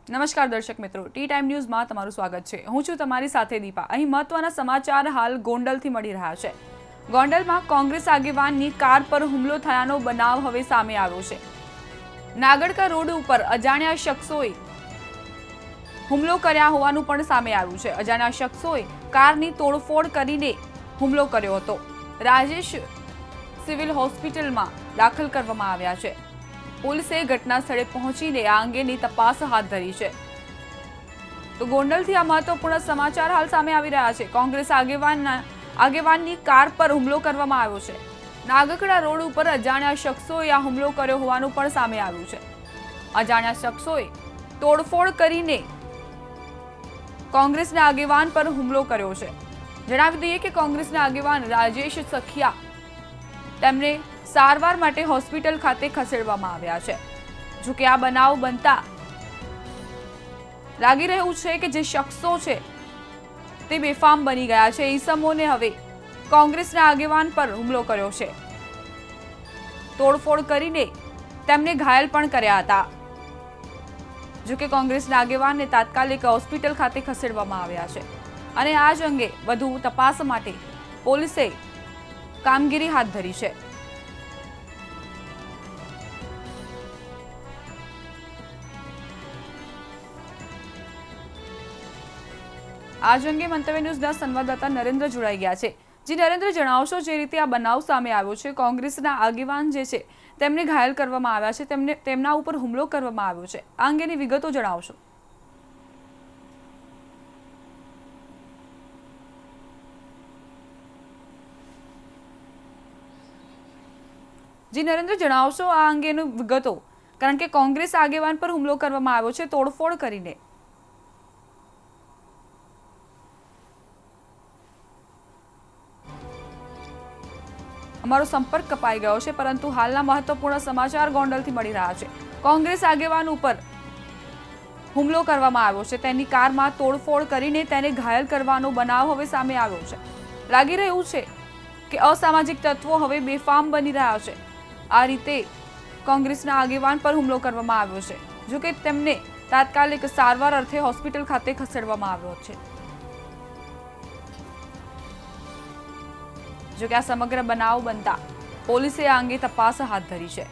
નમસ્કાર દર્શક મિત્રો, ટી ટાઈમ ન્યૂઝમાં તમારું સ્વાગત છે। હું છું તમારી સાથે દીપા। અહીં મહત્વના સમાચાર હાલ ગોંડલથી મળી રહ્યા છે। ગોંડલમાં કોંગ્રેસ આગેવાનની કાર પર હુમલો થયાનો બનાવ હવે સામે આવ્યો છે। નાગડકા રોડ ઉપર અજાણ્યા શખ્સોએ હુમલો કર્યા હોવાનું પણ સામે આવ્યું છે। અજાણ્યા શખ્સોએ કારની તોડફોડ કરીને હુમલો કર્યો હતો। રાજેશ સિવિલ હોસ્પિટલમાં દાખલ કરવામાં આવ્યા છે। પોલીસે ઘટના સ્થળે પહોંચીને આ અંગેની તપાસ હાથ ધરી છે। તો ગોંડલથી આ મહત્વપૂર્ણ સમાચાર હાલ સામે આવી રહ્યા છે। કોંગ્રેસ આગેવાનની કાર પર હુમલો કરવામાં આવ્યો છે। નાગકડા રોડ ઉપર અજાણ્યા શખ્સોએ આ હુમલો કર્યો હોવાનું પણ સામે આવ્યું છે। અજાણ્યા શખ્સોએ તોડફોડ કરીને કોંગ્રેસના આગેવાન પર હુમલો કર્યો છે। જણાવી દઈએ કે કોંગ્રેસના આગેવાન રાજેશ સખિયા તેમને સારવાર માટે હોસ્પિટલ ખાતે ખસેડવામાં આવ્યા છે। જો કે આ બનાવ બનતા લાગી રહ્યું છે કે જે શખ્સો છે તે બેફામ બની ગયા છે। ઈસમોને હવે કોંગ્રેસના આગેવાન પર હુમલો કર્યો છે। તોડફોડ કરીને તેમને ઘાયલ પણ કર્યા હતા। જો કે કોંગ્રેસના આગેવાનને તાત્કાલિક હોસ્પિટલ ખાતે ખસેડવામાં આવ્યા છે અને આ જ અંગે વધુ તપાસ માટે પોલીસે કામગીરી હાથ ધરી છે। आज अंगे मंतव्य न्यूज़ના સંવાદદાતા નરેન્દ્ર જોડાઈ ગયા છે। જી નરેન્દ્ર, જણાવશો જે રીતે આ બનાવ સામે આવ્યો છે, કોંગ્રેસના આગેવાન જે છે તેમને ઘાયલ કરવામાં આવ્યા છે, તેમના ઉપર હુમલો કરવામાં આવ્યો છે, આ અંગેની વિગતો જણાવશો। જી નરેન્દ્ર, જણાવશો આ અંગેની વિગતો, કારણ કે કોંગ્રેસ આગેવાન પર હુમલો કરવામાં આવ્યો છે તોડફોડ કરીને। અમારો સંપર્ક કપાઈ ગયો છે, પરંતુ હાલના મહત્વપૂર્ણ સમાચાર ગોંડલથી મળી રહ્યા છે। કોંગ્રેસ આગેવાન ઉપર હુમલો કરવામાં આવ્યો છે, તેની કારમાં તોડફોડ કરીને તેને ઘાયલ કરવાનો બનાવ હવે સામે આવ્યો છે। લાગી રહ્યું છે કે અસામાજિક તત્વો હવે બેફામ બની રહ્યા છે। આ રીતે કોંગ્રેસના આગેવાન પર હુમલો કરવામાં આવ્યો છે। જો કે તેમને તાત્કાલિક સારવાર અર્થે હોસ્પિટલ ખાતે ખસેડવામાં આવ્યો છે। જો કે આ સમગ્ર બનાવ બનતા પોલીસે આ અંગે તપાસ હાથ ધરી છે।